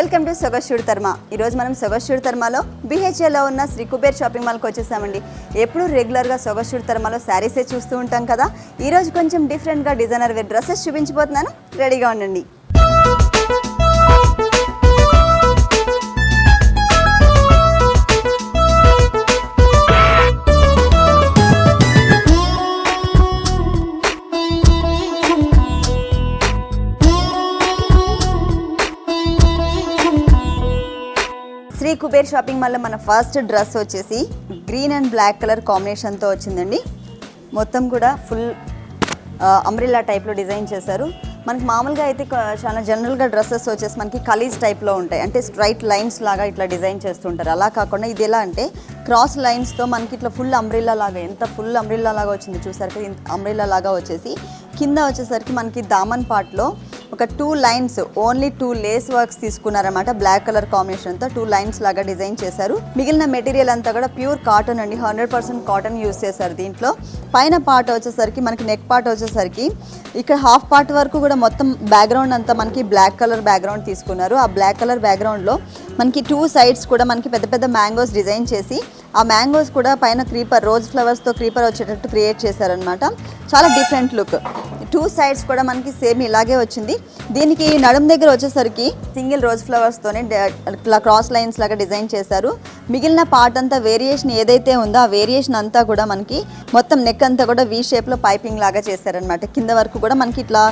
Welcome to సొగస్యూడ్ తర్మా. ఈరోజు మనం సొగస్యూడ్ తర్మాలో BHAలో ఉన్న శ్రీ కుబేర్ షాపింగ్ మాల్కి వచ్చేసామండి. ఎప్పుడు రెగ్యులర్గా సొగస్యూడ్ తర్మాలో శారీసే చూస్తూ ఉంటాం కదా. ఈరోజు కొంచెం డిఫరెంట్గా డిజైనర్ వేర్ డ్రెస్సెస్ చూపించబోతున్నాను, రెడీగా ఉండండి. శ్రీ కుబేర్ షాపింగ్ మాల్లో మన ఫస్ట్ డ్రెస్ వచ్చేసి గ్రీన్ అండ్ బ్లాక్ కలర్ కాంబినేషన్తో వచ్చిందండి. మొత్తం కూడా ఫుల్ అంబ్రెల్లా టైప్లో డిజైన్ చేశారు. మనకి మామూలుగా అయితే చాలా జనరల్గా డ్రెస్సెస్ వచ్చేసి మనకి కలీజ్ టైప్లో ఉంటాయి, అంటే స్ట్రైట్ లైన్స్ లాగా ఇట్లా డిజైన్ చేస్తుంటారు. అలా కాకుండా ఇది ఎలా అంటే క్రాస్ లైన్స్తో మనకి ఇట్లా ఫుల్ అంబ్రెల్లా లాగా, ఎంత ఫుల్ అంబ్రెల్లా లాగా వచ్చింది చూసారు కదా. అంబ్రెల్లా లాగా వచ్చేసి కింద వచ్చేసరికి మనకి దామన్ పార్ట్లో ఒక 2 లైన్స్, ఓన్లీ 2 లేస్ వర్క్స్ తీసుకున్నారన్నమాట. బ్లాక్ కలర్ కాంబినేషన్తో 2 లైన్స్ లాగా డిజైన్ చేశారు. మిగిలిన మెటీరియల్ అంతా కూడా ప్యూర్ కాటన్ అండి, 100% కాటన్ యూస్ చేశారు దీంట్లో. పైన పార్ట్ వచ్చేసరికి మనకి నెక్ పార్ట్ వచ్చేసరికి ఇక్కడ హాఫ్ పార్ట్ వరకు కూడా మొత్తం బ్యాక్గ్రౌండ్ అంతా మనకి బ్లాక్ కలర్ బ్యాక్గ్రౌండ్ తీసుకున్నారు. ఆ బ్లాక్ కలర్ బ్యాక్గ్రౌండ్లో మనకి 2 సైడ్స్ కూడా మనకి పెద్ద పెద్ద మ్యాంగోస్ డిజైన్ చేసి, ఆ మ్యాంగోస్ కూడా పైన క్రీపర్, రోజ్ ఫ్లవర్స్తో క్రీపర్ వచ్చేటట్టు క్రియేట్ చేశారనమాట. చాలా డిఫరెంట్ లుక్. 2 సైడ్స్ కూడా మనకి సేమ్ ఇలాగే వచ్చింది. దీనికి నడుము దగ్గర వచ్చేసరికి సింగిల్ రోజ్ ఫ్లవర్స్తోనే ఇట్లా క్రాస్ లైన్స్ లాగా డిజైన్ చేశారు. మిగిలిన పార్ట్ అంతా వేరియేషన్ ఏదైతే ఉందో ఆ వేరియేషన్ అంతా కూడా మనకి మొత్తం నెక్ అంతా కూడా వీ షేప్లో పైపింగ్ లాగా చేశారనమాట. కింద వరకు కూడా మనకి ఇట్లా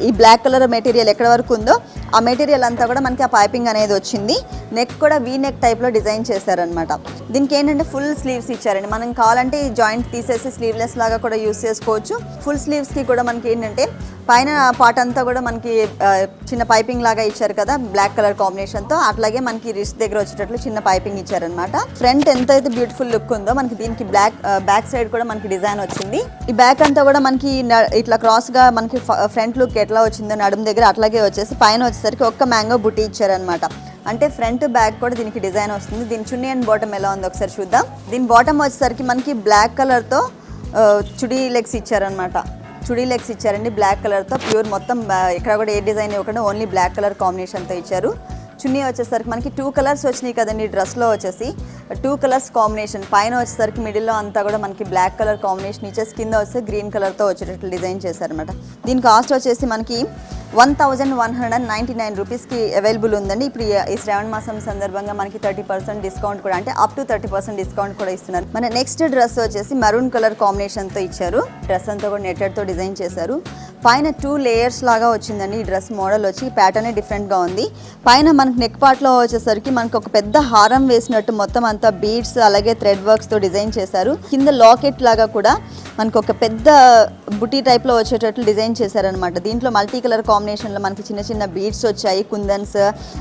ఈ బ్లాక్ కలర్ మెటీరియల్ ఎక్కడ వరకు ఉందో ఆ మెటీరియల్ అంతా కూడా మనకి ఆ పైపింగ్ అనేది వచ్చింది. నెక్ కూడా వీ నెక్ టైప్లో డిజైన్ చేశారనమాట. దీనికి ఏంటంటే ఫుల్ స్లీవ్స్ ఇచ్చారండి. మనం కావాలంటే ఈ జాయింట్ తీసేసి స్లీవ్లెస్ లాగా కూడా యూస్ చేసుకోవచ్చు. ఫుల్ స్లీవ్స్కి కూడా మనకి ఏంటంటే పైన పార్ట్ అంతా కూడా మనకి చిన్న పైపింగ్ లాగా ఇచ్చారు కదా బ్లాక్ కలర్ కాంబినేషన్తో. అట్లాగే మనకి రిస్ట్ దగ్గర వచ్చేటట్లు చిన్న పైపింగ్ ఇచ్చారనమాట. ఫ్రంట్ ఎంత అయితే బ్యూటిఫుల్ లుక్ ఉందో మనకి దీనికి బ్యాక్ సైడ్ కూడా మనకి డిజైన్ వచ్చింది. ఈ బ్యాక్ అంతా కూడా మనకి ఇట్లా క్రాస్గా మనకి ఫ్రంట్ లుక్ ఎట్లా వచ్చిందో నడుము దగ్గర అట్లాగే వచ్చేసి పైన వచ్చేసరికి ఒక్క మ్యాంగో బుట్టి ఇచ్చారనమాట. అంటే ఫ్రంట్ బ్యాక్ కూడా దీనికి డిజైన్ వస్తుంది. దీని చున్నీ అండ్ బాటమ్ ఎలా ఉందో ఒకసారి చూద్దాం. దీని బాటమ్ వచ్చేసరికి మనకి బ్లాక్ కలర్తో చుడీ లెగ్స్ ఇచ్చారనమాట. చుడీ లెగ్స్ ఇచ్చారండి బ్లాక్ కలర్తో. ప్యూర్ మొత్తం ఇక్కడ కూడా ఏ డిజైన్ ఇవ్వకుండా ఓన్లీ బ్లాక్ కలర్ కాంబినేషన్తో ఇచ్చారు. చున్నీ వచ్చేసరికి మనకి 2 కలర్స్ వచ్చినాయి కదండి డ్రెస్లో వచ్చేసి. 2 కలర్స్ కాంబినేషన్. పైన వచ్చేసరికి మిడిల్లో అంతా కూడా మనకి బ్లాక్ కలర్ కాంబినేషన్ ఇచ్చేసి కింద వచ్చేసి గ్రీన్ కలర్తో వచ్చేటట్లు డిజైన్ చేశారనమాట. దీని కాస్ట్ వచ్చేసి మనకి 1199 రూపీస్కి అవైలబుల్ ఉందండి. ఇప్పుడు ఈ శ్రావణ మాసం సందర్భంగా మనకి 30% డిస్కౌంట్ కూడా, అంటే అప్ టు 30% డిస్కౌంట్ కూడా ఇస్తున్నారు. మన నెక్స్ట్ డ్రెస్ వచ్చేసి మెరూన్ కలర్ కాంబినేషన్తో ఇచ్చారు. డ్రెస్ అంతా కూడా నెట్టెడ్తో డిజైన్ చేశారు. పైన 2 లేయర్స్ లాగా వచ్చిందండి ఈ డ్రెస్ మోడల్ వచ్చి. ప్యాటర్నే డిఫరెంట్గా ఉంది. పైన మనకి నెక్ పార్ట్లో వచ్చేసరికి మనకి ఒక పెద్ద హారం వేసినట్టు మొత్తం అంతా బీడ్స్ అలాగే థ్రెడ్ వర్క్స్తో డిజైన్ చేశారు. కింద లాకెట్ లాగా కూడా మనకు ఒక పెద్ద బుటీ టైప్లో వచ్చేటట్లు డిజైన్ చేశారనమాట. దీంట్లో మల్టీ కలర్ కాంబినేషన్లో మనకి చిన్న చిన్న బీడ్స్ వచ్చాయి, కుందన్స్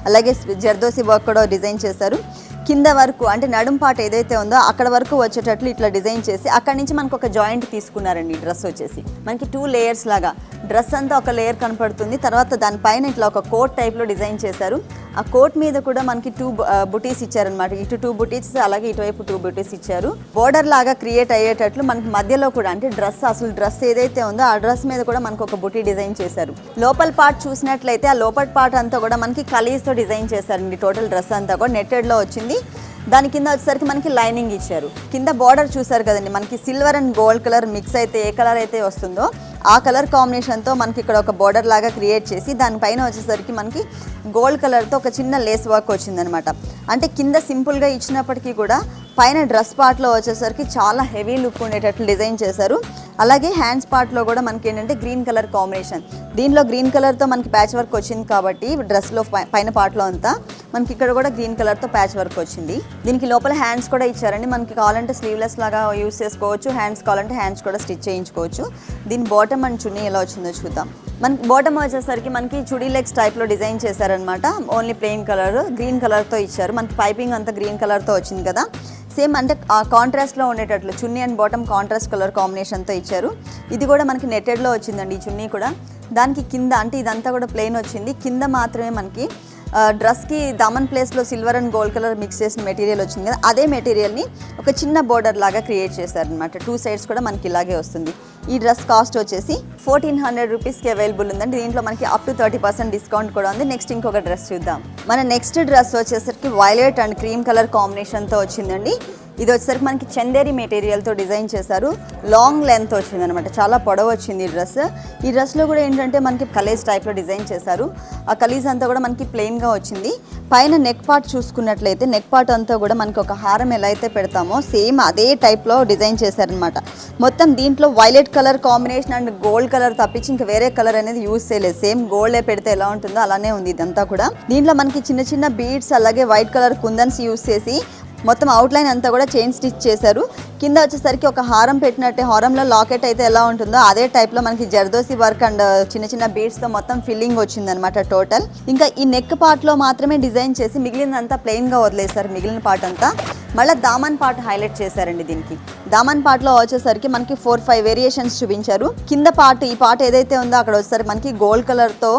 అలాగే జర్దోసి వర్క్ కూడా డిజైన్ చేశారు. కింద వరకు అంటే నడుం పార్ట్ ఏదైతే ఉందో అక్కడ వరకు వచ్చేటట్లు ఇట్లా డిజైన్ చేసి అక్కడి నుంచి మనకు ఒక జాయింట్ తీసుకున్నారండి. ఈ డ్రెస్ వచ్చేసి మనకి 2 లేయర్స్ లాగా డ్రెస్ అంతా ఒక లేయర్ కనపడుతుంది. తర్వాత దానిపైన ఇట్లా ఒక కోట్ టైప్లో డిజైన్ చేశారు. ఆ కోట్ మీద కూడా మనకి 2 బుటీస్ ఇచ్చారనమాట. ఇటు 2 బుటీస్ అలాగే ఇటువైపు 2 బుటీస్ ఇచ్చారు. బోర్డర్ లాగా క్రియేట్ అయ్యేటట్లు మనకి మధ్యలో కూడా అంటే అసలు డ్రెస్ ఏదైతే ఉందో ఆ డ్రెస్ మీద కూడా మనకు ఒక బుటీ డిజైన్ చేశారు. లోపల పార్ట్ చూసినట్లయితే ఆ లోపల పార్ట్ అంతా కూడా మనకి కలీస్తో డిజైన్ చేశారండి. టోటల్ డ్రెస్ అంతా కూడా నెట్టెడ్లో వచ్చింది. దాని కింద వచ్చేసరికి మనకి లైనింగ్ ఇచ్చారు. కింద బార్డర్ చూసారు కదండి, మనకి silver and gold colour mix అయితే ఏ కలర్ అయితే వస్తుందో ఆ కలర్ కాంబినేషన్తో మనకి ఇక్కడ ఒక బార్డర్ లాగా క్రియేట్ చేసి దానిపైన వచ్చేసరికి మనకి గోల్డ్ కలర్తో ఒక చిన్న లేస్ వర్క్ వచ్చిందనమాట. అంటే కింద సింపుల్గా ఇచ్చినప్పటికీ కూడా పైన డ్రెస్ పార్ట్లో వచ్చేసరికి చాలా హెవీ లుక్ ఉండేటట్లు డిజైన్ చేశారు. అలాగే హ్యాండ్స్ పార్ట్లో కూడా మనకి ఏంటంటే గ్రీన్ కలర్ కాంబినేషన్. దీనిలో గ్రీన్ కలర్తో మనకి ప్యాచ్ వర్క్ వచ్చింది కాబట్టి డ్రెస్లో పైన పార్ట్లో అంతా మనకి ఇక్కడ కూడా గ్రీన్ కలర్తో ప్యాచ్ వర్క్ వచ్చింది. దీనికి లోపల హ్యాండ్స్ కూడా ఇచ్చారండి. మనకి కావాలంటే స్లీవ్లెస్ లాగా యూస్ చేసుకోవచ్చు, హ్యాండ్స్ కావాలంటే హ్యాండ్స్ కూడా స్టిచ్ చేయించుకోవచ్చు. దీని బాటమ్ అండ్ చున్నీ ఎలా వచ్చిందో చూద్దాం. మనకి బాటమ్ వచ్చేసరికి మనకి చుడీ లెగ్స్ టైప్లో డిజైన్ చేశారనమాట. ఓన్లీ ప్లెయిన్ కలర్ గ్రీన్ కలర్తో ఇచ్చారు. మనకి పైపింగ్ అంతా గ్రీన్ కలర్తో వచ్చింది కదా. సేమ్ అంటే కాంట్రాస్ట్లో ఉండేటట్లు చున్నీ అండ్ బాటమ్ కాంట్రాస్ట్ కలర్ కాంబినేషన్తో ఇచ్చారు. ఇది కూడా మనకి నెట్టెడ్లో వచ్చిందండి ఈ చున్నీ కూడా. దానికి కింద అంటే ఇదంతా కూడా ప్లెయిన్ వచ్చింది. కింద మాత్రమే మనకి డ్రెస్కి దామన్ ప్లేస్లో silver and gold colour mix చేసిన మెటీరియల్ వచ్చింది కదా, అదే మెటీరియల్ని ఒక చిన్న బోర్డర్ లాగా క్రియేట్ చేశారనమాట. 2 సైడ్స్ కూడా మనకి ఇలాగే వస్తుంది. ఈ డ్రెస్ కాస్ట్ వచ్చేసి 1400 రూపీస్కి అవైలబుల్ ఉందండి. దీంట్లో మనకి అప్ టు 30% డిస్కౌంట్ కూడా ఉంది. నెక్స్ట్ ఇంకొక డ్రెస్ చూద్దాం. మన నెక్స్ట్ డ్రెస్ వచ్చేసరికి వైలెట్ అండ్ క్రీమ్ కలర్ కాంబినేషన్తో వచ్చిందండి. ఇది వచ్చేసరికి మనకి చందేరి మెటీరియల్తో డిజైన్ చేశారు. లాంగ్ లెంత్ వచ్చింది అనమాట, చాలా పొడవు వచ్చింది ఈ డ్రెస్. ఈ డ్రెస్లో కూడా ఏంటంటే మనకి కలీజ్ టైప్లో డిజైన్ చేశారు. ఆ కలీజ్ అంతా కూడా మనకి ప్లెయిన్గా వచ్చింది. పైన నెక్ పార్ట్ చూసుకున్నట్లయితే నెక్ పార్ట్ అంతా కూడా మనకి ఒక హారం ఎలా అయితే పెడతామో సేమ్ అదే టైప్లో డిజైన్ చేశారనమాట. మొత్తం దీంట్లో violet colour combination and gold colour తప్పించి ఇంకా వేరే కలర్ అనేది యూజ్ చేయలేదు. సేమ్ గోల్డే పెడితే ఎలా ఉంటుందో అలానే ఉంది ఇదంతా కూడా. దీంట్లో మనకి చిన్న చిన్న బీడ్స్ అలాగే వైట్ కలర్ కుందన్స్ యూజ్ చేసి మొత్తం అవుట్లైన్ అంతా కూడా చైన్ స్టిచ్ చేశారు. కింద వచ్చేసరికి ఒక హారం పెట్టినట్టే, హారంలో లాకెట్ అయితే ఎలా ఉంటుందో అదే టైప్లో మనకి జర్దోసి వర్క్ అండ్ చిన్న చిన్న బీడ్స్తో మొత్తం ఫిల్లింగ్ వచ్చిందనమాట టోటల్. ఇంకా ఈ నెక్ పార్ట్లో మాత్రమే డిజైన్ చేసి మిగిలినంతా ప్లెయిన్గా వదిలేశారు. మిగిలిన పార్ట్ అంతా మళ్ళీ దామన్ పార్ట్ హైలైట్ చేశారండి. దీనికి దామన్ పార్ట్లో వచ్చేసరికి మనకి 4-5 వేరియేషన్స్ చూపించారు. కింద పార్ట్ ఈ పార్ట్ ఏదైతే ఉందో అక్కడ వచ్చేసరికి మనకి గోల్డ్ కలర్తో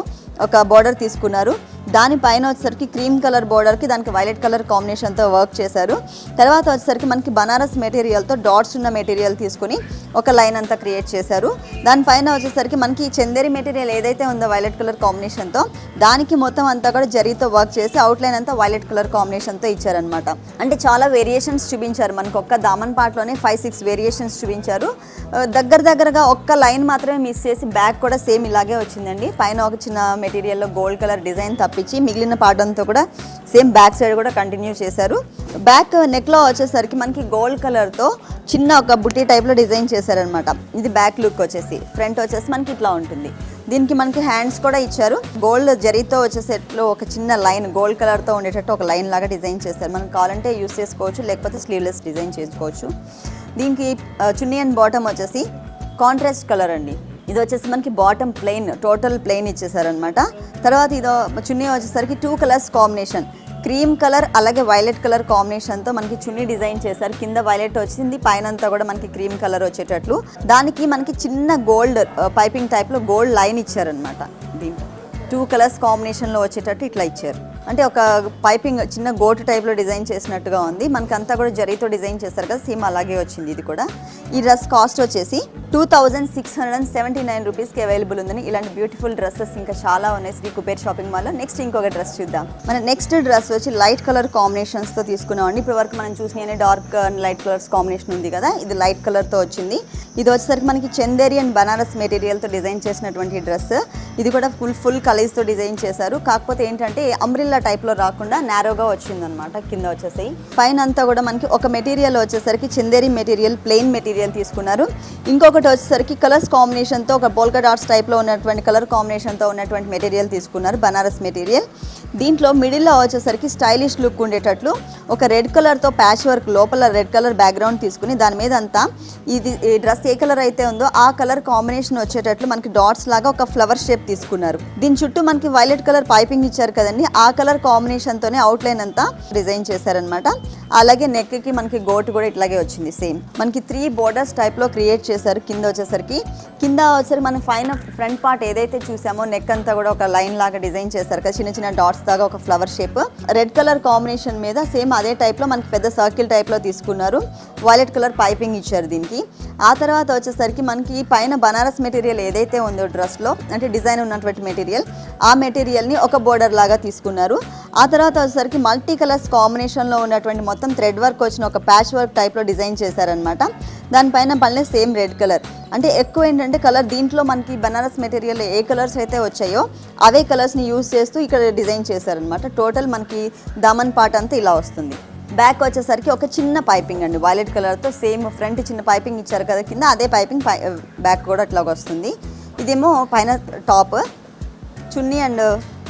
ఒక బోర్డర్ తీసుకున్నారు. దానిపైన వచ్చేసరికి క్రీమ్ కలర్ బోర్డర్కి దానికి వైలెట్ కలర్ కాంబినేషన్తో వర్క్ చేశారు. తర్వాత వచ్చేసరికి మనకి బనారస్ మెటీరియల్తో డాట్స్ ఉన్న మెటీరియల్ తీసుకుని ఒక లైన్ అంతా క్రియేట్ చేశారు. దానిపైన వచ్చేసరికి మనకి చందేరి మెటీరియల్ ఏదైతే ఉందో వైలెట్ కలర్ కాంబినేషన్తో దానికి మొత్తం అంతా కూడా జరీతో వర్క్ చేసి అవుట్లైన్ అంతా వైలెట్ కలర్ కాంబినేషన్తో ఇచ్చారనమాట. అంటే చాలా వేరియేషన్స్ చూపించారు. మనకు ఒక్క దామన్ పార్ట్లోనే 5-6 వేరియేషన్స్ చూపించారు. దగ్గరగా ఒక్క లైన్ మాత్రమే మిస్ చేసి బ్యాక్ కూడా సేమ్ ఇలాగే వచ్చిందండి. పైన ఒక చిన్న మెటీరియల్లో గోల్డ్ కలర్ డిజైన్ తప్పించి మిగిలిన పార్ట్ అంతా కూడా సేమ్ బ్యాక్ సైడ్ కూడా కంటిన్యూ చేశారు. బ్యాక్ నెక్లో వచ్చేసరికి మనకి గోల్డ్ కలర్తో చిన్న ఒక బుట్టి టైప్లో డిజైన్ చేశారనమాట. ఇది బ్యాక్ లుక్ వచ్చేసి. ఫ్రంట్ వచ్చేసి మనకి ఇట్లా ఉంటుంది. దీనికి మనకి హ్యాండ్స్ కూడా ఇచ్చారు. గోల్డ్ జరీతో వచ్చేసేట్లో ఒక చిన్న లైన్ గోల్డ్ కలర్తో ఉండేటట్టు ఒక లైన్ లాగా డిజైన్ చేశారు. మనం కావాలంటే యూస్ చేసుకోవచ్చు, లేకపోతే స్లీవ్లెస్ డిజైన్ చేసుకోవచ్చు. దీనికి చున్నీ అండ్ బాటమ్ వచ్చేసి కాంట్రాస్ట్ కలర్ అండి. ఇది వచ్చేసి మనకి బాటమ్ ప్లెయిన్, టోటల్ ప్లెయిన్ ఇచ్చేసారనమాట. తర్వాత ఇదో చున్నీ వచ్చేసరికి 2 కలర్స్ కాంబినేషన్, క్రీమ్ కలర్ అలాగే వైలెట్ కలర్ కాంబినేషన్తో మనకి చున్నీ డిజైన్ చేశారు. కింద వైలెట్ వచ్చింది, పైన అంతా కూడా మనకి క్రీమ్ కలర్ వచ్చేటట్లు. దానికి మనకి చిన్న గోల్డ్ పైపింగ్ టైప్లో గోల్డ్ లైన్ ఇచ్చారనమాట. దీంట్లో 2 కలర్స్ కాంబినేషన్లో వచ్చేటట్టు ఇట్లా ఇచ్చారు. అంటే ఒక పైపింగ్ చిన్న గోటు టైప్లో డిజైన్ చేసినట్టుగా ఉంది. మనకి అంతా కూడా జరీతో డిజైన్ చేస్తారు కదా, సేమ్ అలాగే వచ్చింది ఇది కూడా. ఈ డ్రెస్ కాస్ట్ వచ్చేసి 2679 రూపీస్కి అవైలబుల్ ఉందని. ఇలాంటి బ్యూటిఫుల్ డ్రెస్సెస్ ఇంకా చాలా ఉన్నాయి శ్రీ కుబేర్ షాపింగ్ మాల్లో. నెక్స్ట్ ఇంకొక డ్రెస్ చూద్దాం. మన నెక్స్ట్ డ్రెస్ వచ్చి లైట్ కలర్ కాంబినేషన్స్తో తీసుకున్నామండి. ఇప్పుడు వరకు మనం చూసిన dark and light colours combination ఉంది కదా, ఇది లైట్ కలర్తో వచ్చింది. ఇది వచ్చేసరికి మనకి చందేరి అండ్ బనారస్ మెటీరియల్తో డిజైన్ చేసినటువంటి డ్రెస్. ఇది కూడా ఫుల్ కలర్స్తో డిజైన్ చేశారు. కాకపోతే ఏంటంటే అంబ్రిల్లా టైప్లో రాకుండా నారోగా వచ్చిందనమాట. కింద వచ్చేసి పైన అంతా కూడా మనకి ఒక మెటీరియల్ వచ్చేసరికి చందేరి మెటీరియల్ ప్లెయిన్ మెటీరియల్ తీసుకున్నారు. ఇంకొకటి వచ్చేసరికి కలర్స్ కాంబినేషన్తో ఒక పోల్కా డాట్స్ టైప్లో ఉన్నటువంటి కలర్ కాంబినేషన్తో ఉన్నటువంటి మెటీరియల్ తీసుకున్నారు, బనారస్ మెటీరియల్. దీంట్లో మిడిల్లో వచ్చేసరికి స్టైలిష్ లుక్ ఉండేటట్లు ఒక రెడ్ కలర్తో ప్యాచ్ వర్క్ లోపల రెడ్ కలర్ బ్యాక్గ్రౌండ్ తీసుకుని దాని మీద అంతా ఇది ఈ డ్రెస్ ఏ కలర్ అయితే ఉందో ఆ కలర్ కాంబినేషన్ వచ్చేటట్లు మనకి డాట్స్ లాగా ఒక ఫ్లవర్ షేప్ తీసుకున్నారు. దీని చుట్టూ మనకి వైలెట్ కలర్ పైపింగ్ ఇచ్చారు కదండి, ఆ కలర్ కాంబినేషన్తోనే అవుట్లైన్ అంతా డిజైన్ చేశారనమాట. అలాగే నెక్కి మనకి గోటు కూడా ఇట్లాగే వచ్చింది. సేమ్ మనకి 3 బోర్డర్స్ టైప్లో క్రియేట్ చేశారు. కింద వచ్చేసరికి మనం ఫ్రంట్ పార్ట్ ఏదైతే చూసామో నెక్ అంతా కూడా ఒక లైన్ లాగా డిజైన్ చేశారు కదా, చిన్న చిన్న డాట్స్ లాగా ఒక flower shape red colour combination మీద సేమ్ అదే టైప్లో మనకి పెద్ద సర్కిల్ టైప్లో తీసుకున్నారు. వైలెట్ కలర్ పైపింగ్ ఇచ్చారు దీనికి. ఆ తర్వాత వచ్చేసరికి మనకి పైన బనారస్ మెటీరియల్ ఏదైతే ఉందో డ్రెస్లో అంటే డిజైన్ ఉన్నటువంటి మెటీరియల్, ఆ మెటీరియల్ని ఒక బోర్డర్ లాగా తీసుకున్నారు. ఆ తర్వాత వచ్చేసరికి మల్టీ కలర్స్ కాంబినేషన్లో ఉన్నటువంటి మొత్తం థ్రెడ్ వర్క్ వచ్చిన ఒక ప్యాచ్ వర్క్ టైప్లో డిజైన్ చేశారనమాట. దానిపైన పళ్ళే సేమ్ రెడ్ కలర్. అంటే ఎక్కువ ఏంటంటే కలర్ దీంట్లో మనకి బనారస్ మెటీరియల్ ఏ కలర్స్ అయితే వచ్చాయో అవే కలర్స్ని యూజ్ చేస్తూ ఇక్కడ డిజైన్ చేశారనమాట. టోటల్ మనకి దామన్ పార్ట్ అంతా ఇలా వస్తుంది. బ్యాక్ వచ్చేసరికి ఒక చిన్న పైపింగ్ అండి వైలెట్ కలర్తో సేమ్ ఫ్రంట్ చిన్న పైపింగ్ ఇచ్చారు కదా కింద, అదే పైపింగ్ బ్యాక్ కూడా అట్లా వస్తుంది. ఇదేమో పైన టాప్. చున్నీ అండ్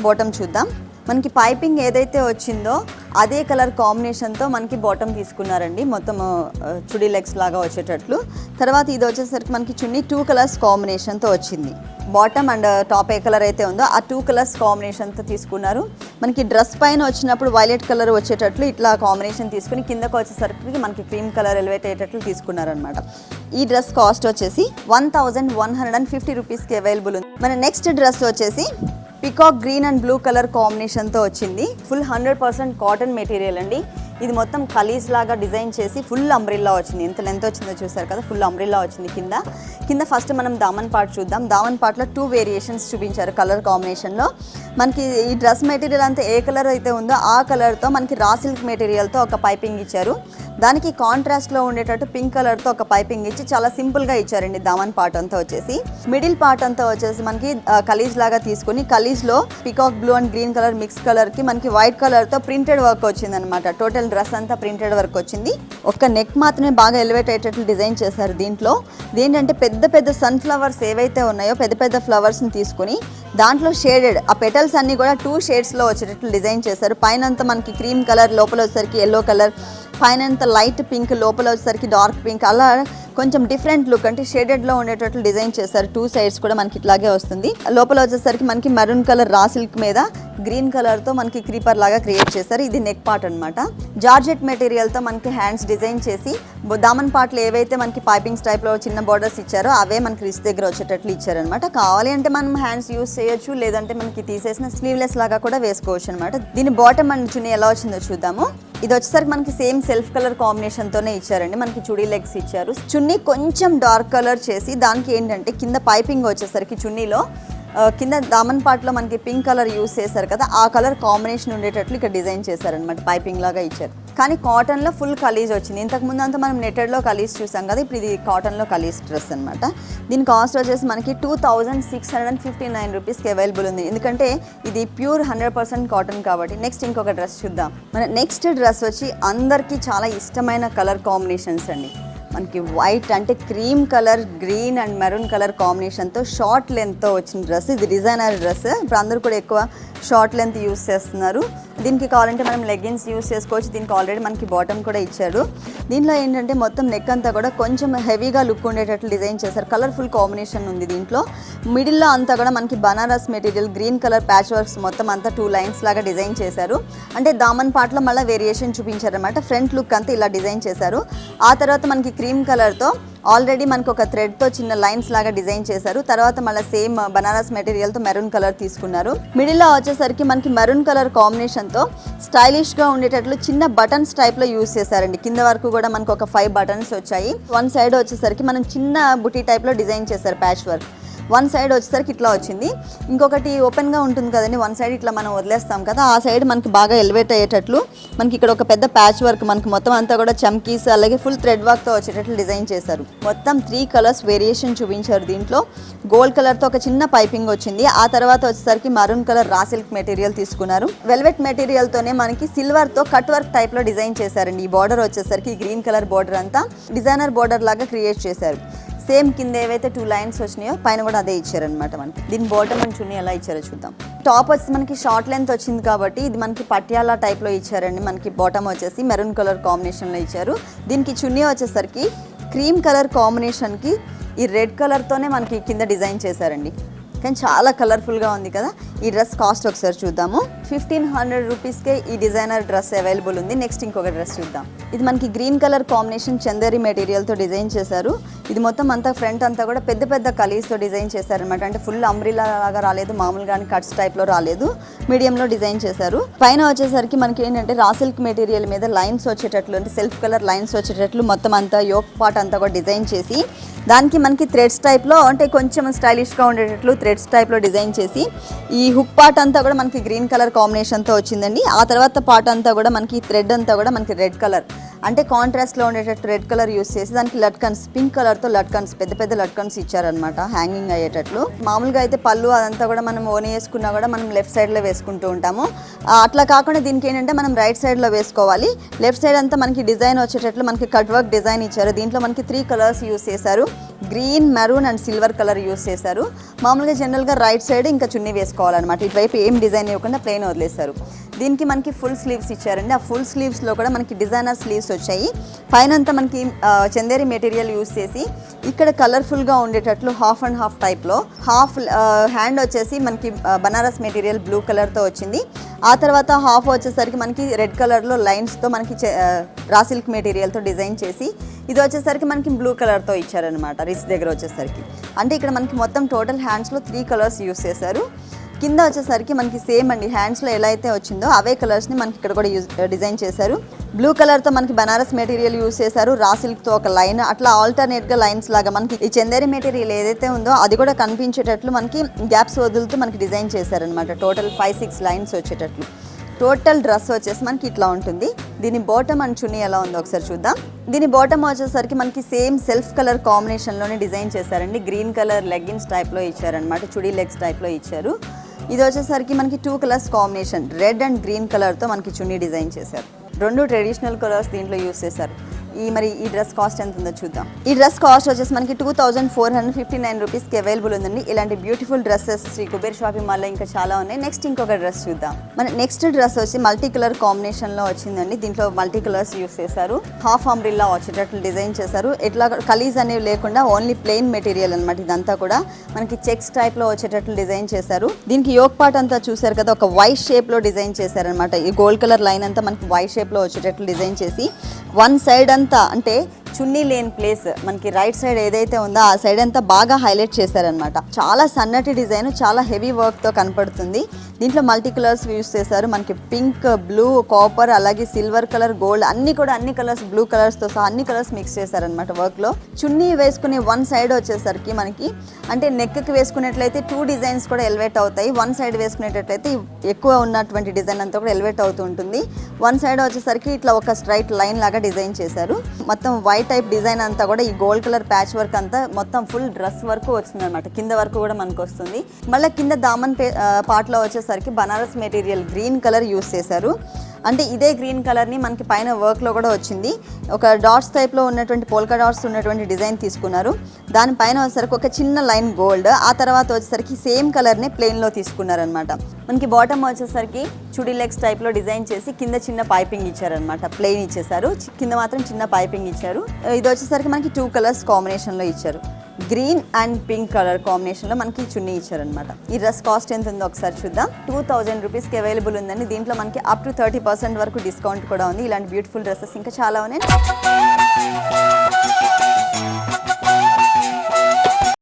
బాటమ్ చూద్దాం. మనకి పైపింగ్ ఏదైతే వచ్చిందో అదే కలర్ కాంబినేషన్తో మనకి బాటమ్ తీసుకున్నారండి, మొత్తం చుడీ లెగ్స్ లాగా వచ్చేటట్లు. తర్వాత ఇది వచ్చేసరికి మనకి చున్నీ 2 కలర్స్ కాంబినేషన్తో వచ్చింది. Bottom and top A colour అయితే ఉందో ఆ 2 కలర్స్ కాంబినేషన్తో తీసుకున్నారు. మనకి డ్రెస్ పైన వచ్చినప్పుడు వైలెట్ కలర్ వచ్చేటట్లు ఇట్లా కాంబినేషన్ తీసుకుని కిందకు వచ్చేసరికి మనకి క్రీమ్ కలర్ ఎలివేట్ అయ్యేటట్లు తీసుకున్నారనమాట. ఈ డ్రెస్ కాస్ట్ వచ్చేసి 1150 రూపీస్కి అవైలబుల్ ఉంది. మన నెక్స్ట్ డ్రెస్ వచ్చేసి peacock green and blue colour కాంబినేషన్తో వచ్చింది. ఫుల్ 100% కాటన్ మెటీరియల్ అండి. ఇది మొత్తం కలీజ్ లాగా డిజైన్ చేసి ఫుల్ అంబ్రిల్లా వచ్చింది. ఎంత లెంత్ వచ్చిందో చూసారు కదా, ఫుల్ అంబ్రిల్లా వచ్చింది. కింద ఫస్ట్ మనం దామన్ పార్ట్ చూద్దాం. దామన్ పార్ట్లో 2 వేరియేషన్స్ చూపించారు కలర్ కాంబినేషన్లో. మనకి ఈ డ్రెస్ మెటీరియల్ అంతా ఏ కలర్ అయితే ఉందో ఆ కలర్తో మనకి రా సిల్క్ మెటీరియల్తో ఒక పైపింగ్ ఇచ్చారు. దానికి కాంట్రాస్ట్లో ఉండేటట్టు పింక్ కలర్తో ఒక పైపింగ్ ఇచ్చి చాలా సింపుల్గా ఇచ్చారండి. దామన్ పార్ట్ అంతా వచ్చేసి, మిడిల్ పార్ట్ అంతా వచ్చేసి మనకి కలీజ్ లాగా తీసుకుని కలీజ్లో peacock blue and green colour mix కలర్కి మనకి వైట్ కలర్తో ప్రింటెడ్ వర్క్ వచ్చిందనమాట. టోటల్ డ్రెస్ అంతా ప్రింటెడ్ వర్క్ వచ్చింది. ఒక్క నెక్ మాత్రమే బాగా ఎలివేట్ అయ్యేటట్లు డిజైన్ చేశారు. దీంట్లో ఏంటంటే పెద్ద పెద్ద సన్ఫ్లవర్స్ ఏవైతే ఉన్నాయో పెద్ద పెద్ద ఫ్లవర్స్ని తీసుకుని దాంట్లో షేడెడ్ ఆ పెటల్స్ అన్నీ కూడా 2 షేడ్స్లో వచ్చేటట్లు డిజైన్ చేశారు. పైన అంతా మనకి క్రీమ్ కలర్, లోపల వచ్చేసరికి ఎల్లో కలర్, పైన అంతా లైట్ పింక్, లోపల వచ్చేసరికి డార్క్ పింక్, అలా కొంచెం డిఫరెంట్ లుక్ అంటే షేడెడ్లో ఉండేటట్లు డిజైన్ చేశారు. 2 సైడ్స్ కూడా మనకి ఇట్లాగే వస్తుంది. లోపల వచ్చేసరికి మనకి మెరూన్ కలర్ రా సిల్క్ మీద గ్రీన్ కలర్తో మనకి క్రీపర్ లాగా క్రియేట్ చేశారు. ఇది నెక్ పార్ట్ అనమాట. జార్జెట్ మెటీరియల్తో మనకి హ్యాండ్స్ డిజైన్ చేసి దామన్ పార్ట్లో ఏవైతే మనకి పైపింగ్స్ టైప్లో చిన్న బార్డర్స్ ఇచ్చారో అవే మనకి రిస్ట్ దగ్గర వచ్చేటట్లు ఇచ్చారనమాట. కావాలి అంటే మనం హ్యాండ్స్ యూస్ చేయొచ్చు, లేదంటే మనకి తీసేసిన స్లీవ్లెస్ లాగా కూడా వేసుకోవచ్చు అనమాట. దీని బాటమ్ అండ్ చున్నీ ఎలా వచ్చిందో చూద్దాము. ఇది వచ్చేసరికి మనకి సేమ్ సెల్ఫ్ కలర్ కాంబినేషన్తోనే ఇచ్చారండి. మనకి చుడీ లెగ్స్ ఇచ్చారు. చున్నీ కొంచెం డార్క్ కలర్ చేసి దానికి ఏంటంటే కింద పైపింగ్ వచ్చేసరికి చున్నీలో కింద దామన్ పార్ట్లో మనకి పింక్ కలర్ యూస్ చేశారు కదా, ఆ కలర్ కాంబినేషన్ ఉండేటట్లు ఇక్కడ డిజైన్ చేశారనమాట. పైపింగ్ లాగా ఇచ్చారు. కానీ కాటన్లో ఫుల్ కలీజ్ వచ్చింది. ఇంతకుముందు అంతా మనం నెట్టెడ్లో కలీజ్ చూసాం కదా, ఇప్పుడు ఇది కాటన్లో కలీజ్ డ్రెస్ అనమాట. దీని కాస్ట్ వచ్చేసి మనకి 2659 రూపీస్కి అవైలబుల్ ఉంది. ఎందుకంటే ఇది ప్యూర్ 100% కాటన్ కాబట్టి. నెక్స్ట్ ఇంకొక డ్రెస్ చూద్దాం. మన నెక్స్ట్ డ్రెస్ వచ్చి అందరికీ చాలా ఇష్టమైన కలర్ కాంబినేషన్స్ అండి. మనకి వైట్ అంటే cream colour, green and maroon colour కాంబినేషన్తో షార్ట్ లెంత్తో వచ్చిన డ్రెస్. ఇది డిజైనర్ డ్రెస్. ఇప్పుడు అందరూ కూడా ఎక్కువ షార్ట్ లెంత్ యూస్ చేస్తున్నారు. దీనికి కావాలంటే మనం లెగ్గిన్స్ యూస్ చేసుకోవచ్చు. దీనికి ఆల్రెడీ మనకి బాటమ్ కూడా ఇచ్చాడు. దీంట్లో ఏంటంటే మొత్తం నెక్ అంతా కూడా కొంచెం హెవీగా లుక్ ఉండేటట్లు డిజైన్ చేశారు. కలర్ఫుల్ కాంబినేషన్ ఉంది దీంట్లో. మిడిల్లో అంతా కూడా మనకి Banaras material green colour patch works మొత్తం అంతా 2 లైన్స్ లాగా డిజైన్ చేశారు. అంటే దామన్ పార్ట్లో మళ్ళీ వేరియేషన్ చూపించారనమాట. ఫ్రంట్ లుక్ అంతా ఇలా డిజైన్ చేశారు. ఆ తర్వాత మనకి క్రీమ్ కలర్తో ఆల్రెడీ మనకు ఒక థ్రెడ్తో చిన్న లైన్స్ లాగా డిజైన్ చేశారు. తర్వాత మళ్ళీ సేమ్ బనారస్ మెటీరియల్తో మెరూన్ కలర్ తీసుకున్నారు. మిడిల్లో వచ్చేసరికి మనకి మెరూన్ కలర్ కాంబినేషన్తో స్టైలిష్గా ఉండేటట్లు చిన్న బటన్స్ టైప్లో యూస్ చేశారండి. కింద వరకు కూడా మనకు ఒక 5 బటన్స్ వచ్చాయి. 1 సైడ్ వచ్చేసరికి మనం చిన్న బుటీ టైప్లో డిజైన్ చేశారు ప్యాచ్ వర్క్. 1 సైడ్ వచ్చేసరికి ఇట్లా వచ్చింది. ఇంకొకటి ఓపెన్గా ఉంటుంది కదండి, 1 సైడ్ ఇట్లా మనం వదిలేస్తాం కదా, ఆ సైడ్ మనకి బాగా ఎలివేట్ అయ్యేటట్లు మనకి ఇక్కడ ఒక పెద్ద ప్యాచ్ వర్క్ మనకి మొత్తం అంతా కూడా చమ్కీస్ అలాగే ఫుల్ థ్రెడ్ వర్క్తో వచ్చేటట్లు డిజైన్ చేశారు. మొత్తం 3 కలర్స్ వేరియేషన్ చూపించారు. దీంట్లో గోల్డ్ కలర్తో ఒక చిన్న పైపింగ్ వచ్చింది. ఆ తర్వాత వచ్చేసరికి maroon colour raw silk material తీసుకున్నారు. వెల్వెట్ మెటీరియల్తోనే మనకి సిల్వర్తో కట్ వర్క్ టైప్లో డిజైన్ చేశారండి. ఈ బార్డర్ వచ్చేసరికి గ్రీన్ కలర్ బార్డర్ అంతా డిజైనర్ బార్డర్ లాగా క్రియేట్ చేశారు. సేమ్ కింద ఏవైతే 2 లైన్స్ వచ్చినాయో పైన కూడా అదే ఇచ్చారనమాట. మనకి దీని బాటమ్ అండ్ చున్నీ ఎలా ఇచ్చారో చూద్దాం. టాప్ వచ్చి మనకి షార్ట్ లెంత్ వచ్చింది కాబట్టి ఇది మనకి పటియాలా టైప్లో ఇచ్చారండి. మనకి బాటమ్ వచ్చేసి మెరూన్ కలర్ కాంబినేషన్లో ఇచ్చారు. దీనికి చున్నీ వచ్చేసరికి క్రీమ్ కలర్ కాంబినేషన్కి ఈ రెడ్ కలర్తోనే మనకి కింద డిజైన్ చేశారండి. కానీ చాలా కలర్ఫుల్గా ఉంది కదా. ఈ డ్రెస్ కాస్ట్ ఒకసారి చూద్దాము. 1500 రూపీస్కే ఈ డిజైనర్ డ్రెస్ అవైలబుల్ ఉంది. నెక్స్ట్ ఇంకొక డ్రెస్ చూద్దాం. ఇది మనకి గ్రీన్ కలర్ కాంబినేషన్ చందేరి మెటీరియల్తో డిజైన్ చేశారు. ఇది మొత్తం అంతా ఫ్రంట్ అంతా కూడా పెద్ద పెద్ద కలీస్తో డిజైన్ చేశారనమాట. అంటే ఫుల్ అంబ్రిల్లా లాగా రాలేదు, మామూలుగా కట్స్ టైప్లో రాలేదు, మీడియంలో డిజైన్ చేశారు. పైన వచ్చేసరికి మనకి ఏంటంటే రా సిల్క్ మెటీరియల్ మీద లైన్స్ వచ్చేటట్లు అంటే సెల్ఫ్ కలర్ లైన్స్ వచ్చేటట్లు మొత్తం అంతా యోక్ పార్ట్ అంతా కూడా డిజైన్ చేసి దానికి మనకి థ్రెడ్స్ టైప్లో అంటే కొంచెం స్టైలిష్గా ఉండేటట్లు థ్రెడ్స్ టైప్లో డిజైన్ చేసి ఈ హుక్ పార్ట్ అంతా కూడా మనకి గ్రీన్ కలర్ కాంబినేషన్తో వచ్చిందండి. ఆ తర్వాత పార్ట్ అంతా కూడా మనకి థ్రెడ్ అంతా కూడా మనకి రెడ్ కలర్ అంటే కాంట్రాస్ట్లో ఉండేటట్టు రెడ్ కలర్ యూస్ చేసి దానికి లట్కన్స్ పింక్ కలర్తో లట్కన్స్ పెద్ద పెద్ద లట్కన్స్ ఇచ్చారనమాట హ్యాంగింగ్ అయ్యేటట్లు. మామూలుగా అయితే పళ్ళు అదంతా కూడా మనం ఓని వేసుకున్నా కూడా మనం లెఫ్ట్ సైడ్లో వేసుకుంటూ ఉంటాము. అట్లా కాకుండా దీనికి ఏంటంటే మనం రైట్ సైడ్లో వేసుకోవాలి. లెఫ్ట్ సైడ్ అంతా మనకి డిజైన్ వచ్చేటట్లు మనకి కట్ వర్క్ డిజైన్ ఇచ్చారు. దీంట్లో మనకి 3 కలర్స్ యూస్ చేశారు. Green, maroon and silver colour use చేశారు. మామూలుగా జనరల్గా రైట్ సైడ్ ఇంకా చున్నీ వేసుకోవాలన్నమాట. ఇటువైపు ఏం డిజైన్ ఇవ్వకుండా ప్లెయిన్ వదిలేశారు. దీనికి మనకి ఫుల్ స్లీవ్స్ ఇచ్చారండి. ఆ ఫుల్ స్లీవ్స్లో కూడా మనకి డిజైనర్ స్లీవ్స్ వచ్చాయి. పైన అంతా మనకి చందేరి మెటీరియల్ యూస్ చేసి ఇక్కడ కలర్ఫుల్గా ఉండేటట్లు హాఫ్ అండ్ హాఫ్ టైప్లో హాఫ్ హ్యాండ్ వచ్చేసి మనకి బనారస్ మెటీరియల్ బ్లూ కలర్తో వచ్చింది. ఆ తర్వాత హాఫ్ వచ్చేసరికి మనకి రెడ్ కలర్లో లైన్స్తో మనకి రా సిల్క్ మెటీరియల్తో డిజైన్ చేసి ఇది వచ్చేసరికి మనకి బ్లూ కలర్తో ఇచ్చారనమాట రిస్ట్ దగ్గర వచ్చేసరికి. అంటే ఇక్కడ మనకి మొత్తం టోటల్ హ్యాండ్స్లో 3 కలర్స్ యూస్ చేశారు. కింద వచ్చేసరికి మనకి సేమ్ అండి, హ్యాండ్స్లో ఎలా అయితే వచ్చిందో అవే కలర్స్ని మనకి ఇక్కడ కూడా డిజైన్ చేశారు. బ్లూ కలర్తో మనకి బనారస్ మెటీరియల్ యూస్ చేశారు, రా సిల్క్తో ఒక లైన్, అట్లా ఆల్టర్నేట్గా లైన్స్ లాగా మనకి ఈ చందేరి మెటీరియల్ ఏదైతే ఉందో అది కూడా కనిపించేటట్లు మనకి గ్యాప్స్ వదులుతూ మనకి డిజైన్ చేశారనమాట. టోటల్ 5-6 లైన్స్ వచ్చేటట్లు. టోటల్ డ్రెస్ వచ్చేసి మనకి ఇట్లా ఉంటుంది. దీని బాటమ్ అండ్ చున్నీ ఎలా ఉందో ఒకసారి చూద్దాం. దీని బాటమ్ వచ్చేసరికి మనకి సేమ్ సెల్ఫ్ కలర్ కాంబినేషన్లోనే డిజైన్ చేశారండి. గ్రీన్ కలర్ లెగ్గిన్స్ టైప్లో ఇచ్చారనమాట, చుడీ లెగ్స్ టైప్లో ఇచ్చారు. ఇది వచ్చేసరికి మనకి 2 colours combination, red and green కలర్తో మనకి చున్నీ డిజైన్ చేశారు. 2 ట్రెడిషనల్ కలర్స్ దీంట్లో యూస్ చేశారు. ఈ డ్రెస్ కాస్ట్ ఎంత ఉందో చూద్దాం. ఈ డ్రెస్ కాస్ట్ వచ్చేసి మనకి 2459 రూపీస్కి అవైలబుల్ ఉందండి. ఇలాంటి beautiful dresses Shri Kuber shopping మాల్లో ఇంకా చాలా ఉన్నాయి. నెక్స్ట్ ఇంకొక డ్రెస్ చూద్దాం. మన నెక్స్ట్ డ్రెస్ వచ్చి మల్టీ కలర్ కాంబినేషన్లో వచ్చిందండి. దీంట్లో మల్టీ కలర్స్ యూస్ చేశారు. హాఫ్ అంబ్రిల్లా వచ్చేటట్లు డిజైన్ చేశారు. ఎట్లా కలీజ్ అనేవి లేకుండా ఓన్లీ ప్లెయిన్ మెటీరియల్ అనమాట. ఇదంతా కూడా మనకి చెక్స్ టైప్లో వచ్చేటట్లు డిజైన్ చేశారు. దీనికి యోక్ పార్ట్ అంతా చూసారు కదా, ఒక వై షేప్లో డిజైన్ చేశారనమాట. ఈ గోల్డ్ కలర్ లైన్ అంతా మనకి వై షేప్లో వచ్చేటట్లు డిజైన్ చేసి వన్ సైడ్ అంతా అంటే చున్నీ లేని ప్లేస్ మనకి రైట్ సైడ్ ఏదైతే ఉందో ఆ సైడ్ అంతా బాగా హైలైట్ చేశారనమాట. చాలా సన్నటి డిజైన్, చాలా హెవీ వర్క్తో కనపడుతుంది. దీంట్లో మల్టీ కలర్స్ యూస్ చేశారు. మనకి పింక్, బ్లూ, కాపర్, అలాగే సిల్వర్ కలర్, గోల్డ్ అన్ని కలర్స్, బ్లూ కలర్స్తో సహా అన్ని కలర్స్ మిక్స్ చేశారనమాట వర్క్లో. చున్నీ వేసుకునే వన్ సైడ్ వచ్చేసరికి మనకి అంటే నెక్కి వేసుకున్నట్లయితే 2 డిజైన్స్ కూడా ఎలివేట్ అవుతాయి. వన్ సైడ్ వేసుకునేటట్లయితే ఎక్కువ ఉన్నటువంటి డిజైన్ అంతా కూడా ఎలివేట్ అవుతూ ఉంటుంది. వన్ సైడ్ వచ్చేసరికి ఇట్లా ఒక స్ట్రైట్ లైన్ లాగా డిజైన్ చేశారు. మొత్తం వైట్ టైప్ డిజైన్ అంతా కూడా ఈ గోల్డ్ కలర్ ప్యాచ్ వర్క్ అంతా మొత్తం ఫుల్ డ్రెస్ వరకు వచ్చింది అనమాట. కింద వరకు కూడా మనకు వస్తుంది. మళ్ళీ కింద దామన్ పార్ట్లో వచ్చేసరికి Banaras material green colour use చేశారు. అంటే ఇదే గ్రీన్ కలర్ని మనకి పైన వర్క్లో కూడా వచ్చింది. ఒక డాట్స్ టైప్లో ఉన్నటువంటి పోల్కా డాట్స్ ఉన్నటువంటి డిజైన్ తీసుకున్నారు. దానిపైన వచ్చేసరికి ఒక చిన్న లైన్ గోల్డ్, ఆ తర్వాత వచ్చేసరికి సేమ్ కలర్ని ప్లెయిన్లో తీసుకున్నారనమాట. మనకి బాటమ్ వచ్చేసరికి చుడీ లెగ్స్ టైప్లో డిజైన్ చేసి కింద చిన్న పైపింగ్ ఇచ్చారనమాట. ప్లెయిన్ ఇచ్చేసారు, కింద మాత్రం చిన్న పైపింగ్ ఇచ్చారు. ఇది వచ్చేసరికి మనకి 2 కలర్స్ కాంబినేషన్లో ఇచ్చారు. గ్రీన్ అండ్ పింక్ కలర్ కాంబినేషన్లో మనకి చున్నీ ఇచ్చారనమాట. ఈ డ్రెస్ కాస్ట్ ఎంత ఉందో ఒకసారి చూద్దాం. 2000 రూపీస్కి అవైలబుల్ ఉందండి. దీంట్లో మనకి అప్ టు 30% వరకు డిస్కౌంట్ కూడా ఉంది. ఇలాంటి బ్యూటిఫుల్ డ్రెస్సెస్ ఇంకా చాలా ఉన్నాయి.